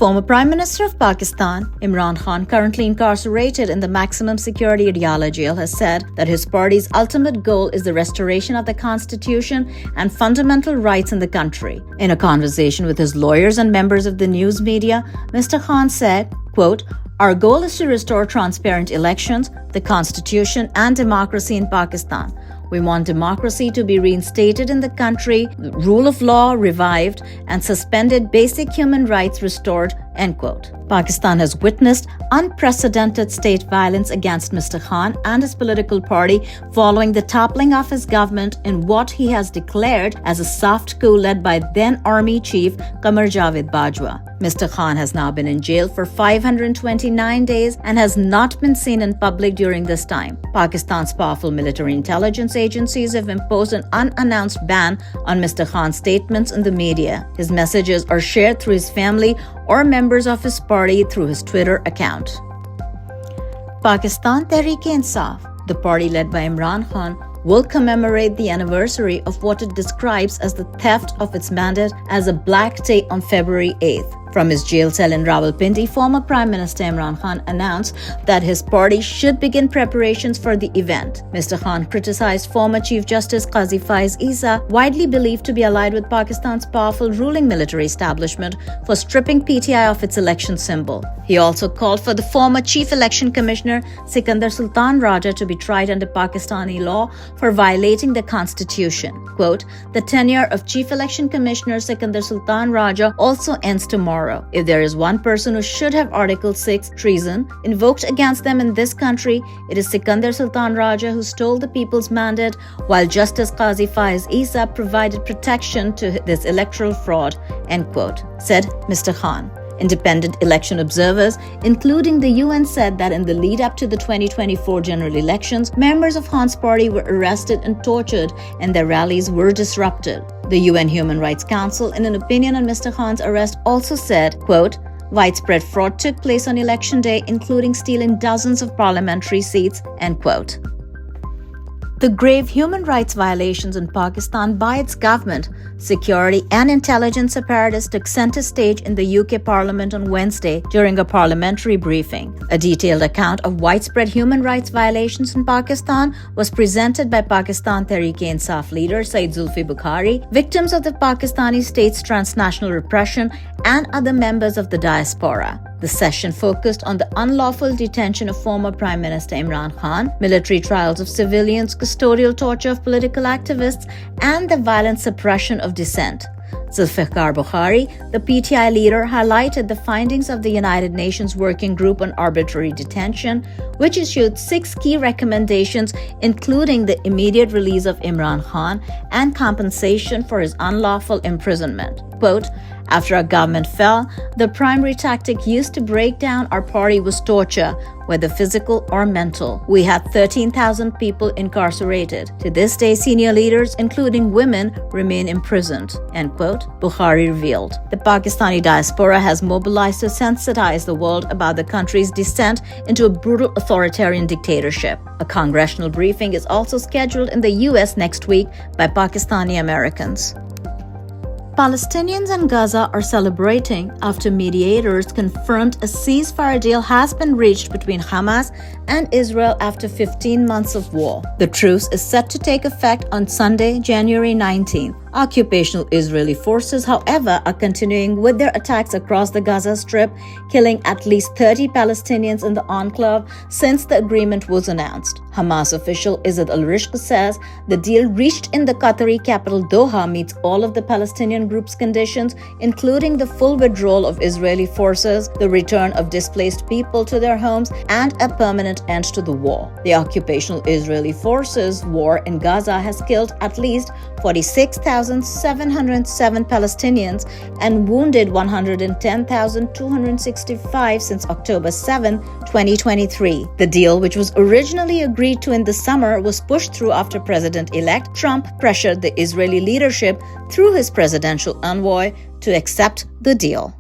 Former Prime Minister of Pakistan, Imran Khan, currently incarcerated in the maximum security Adiala jail, has said that his party's ultimate goal is the restoration of the constitution and fundamental rights in the country. In a conversation with his lawyers and members of the news media, Mr. Khan said, quote, "Our goal is to restore transparent elections, the constitution, and democracy in Pakistan. We want democracy to be reinstated in the country, rule of law revived, and suspended basic human rights restored," end quote. Pakistan has witnessed unprecedented state violence against Mr. Khan and his political party following the toppling of his government in what he has declared as a soft coup led by then Army Chief Qamar Javed Bajwa. Mr. Khan has now been in jail for 529 days and has not been seen in public during this time. Pakistan's powerful military intelligence agencies have imposed an unannounced ban on Mr. Khan's statements in the media. His messages are shared through his family or members of his party through his Twitter account. Pakistan Tehreek-e-Insaf, the party led by Imran Khan, will commemorate the anniversary of what it describes as the theft of its mandate as a black day on February 8th. From his jail cell in Rawalpindi, former Prime Minister Imran Khan announced that his party should begin preparations for the event. Mr. Khan criticized former Chief Justice Qazi Faiz Isa, widely believed to be allied with Pakistan's powerful ruling military establishment, for stripping PTI of its election symbol. He also called for the former Chief Election Commissioner Sikandar Sultan Raja to be tried under Pakistani law for violating the constitution. Quote, "The tenure of Chief Election Commissioner Sikandar Sultan Raja also ends tomorrow. If there is one person who should have Article 6 treason invoked against them in this country, it is Sikandar Sultan Raja, who stole the people's mandate while Justice Qazi Faiz Isa provided protection to this electoral fraud," end quote, said Mr. Khan. Independent election observers, including the UN, said that in the lead up to the 2024 general elections, members of Khan's party were arrested and tortured and their rallies were disrupted. The UN Human Rights Council, in an opinion on Mr. Khan's arrest, also said, quote, "Widespread fraud took place on election day, including stealing dozens of parliamentary seats," end quote. The grave human rights violations in Pakistan by its government, security and intelligence apparatus took center stage in the UK Parliament on Wednesday during a parliamentary briefing. A detailed account of widespread human rights violations in Pakistan was presented by Pakistan Tehreek-e-Insaf leader Saeed Zulfi Bukhari, victims of the Pakistani state's transnational repression, and other members of the diaspora. The session focused on the unlawful detention of former Prime Minister Imran Khan, military trials of civilians, custodial torture of political activists, and the violent suppression of dissent. Zulfikar Bukhari, the PTI leader, highlighted the findings of the United Nations Working Group on Arbitrary Detention, which issued 6 key recommendations, including the immediate release of Imran Khan and compensation for his unlawful imprisonment. Quote, "After our government fell, the primary tactic used to break down our party was torture, whether physical or mental. We had 13,000 people incarcerated. To this day, senior leaders, including women, remain imprisoned," end quote, Bukhari revealed. The Pakistani diaspora has mobilized to sensitize the world about the country's descent into a brutal authoritarian dictatorship. A congressional briefing is also scheduled in the US next week by Pakistani Americans. Palestinians in Gaza are celebrating after mediators confirmed a ceasefire deal has been reached between Hamas and Israel after 15 months of war. The truce is set to take effect on Sunday, January 19th. Occupational Israeli forces, however, are continuing with their attacks across the Gaza Strip, killing at least 30 Palestinians in the enclave since the agreement was announced. Hamas official Izzat al-Rishq says the deal reached in the Qatari capital Doha meets all of the Palestinian group's conditions, including the full withdrawal of Israeli forces, the return of displaced people to their homes, and a permanent end to the war. The occupational Israeli forces' war in Gaza has killed at least 46,707 Palestinians and wounded 110,265 since October 7, 2023. The deal, which was originally agreed to in the summer, was pushed through after President-elect Trump pressured the Israeli leadership through his presidential envoy to accept the deal.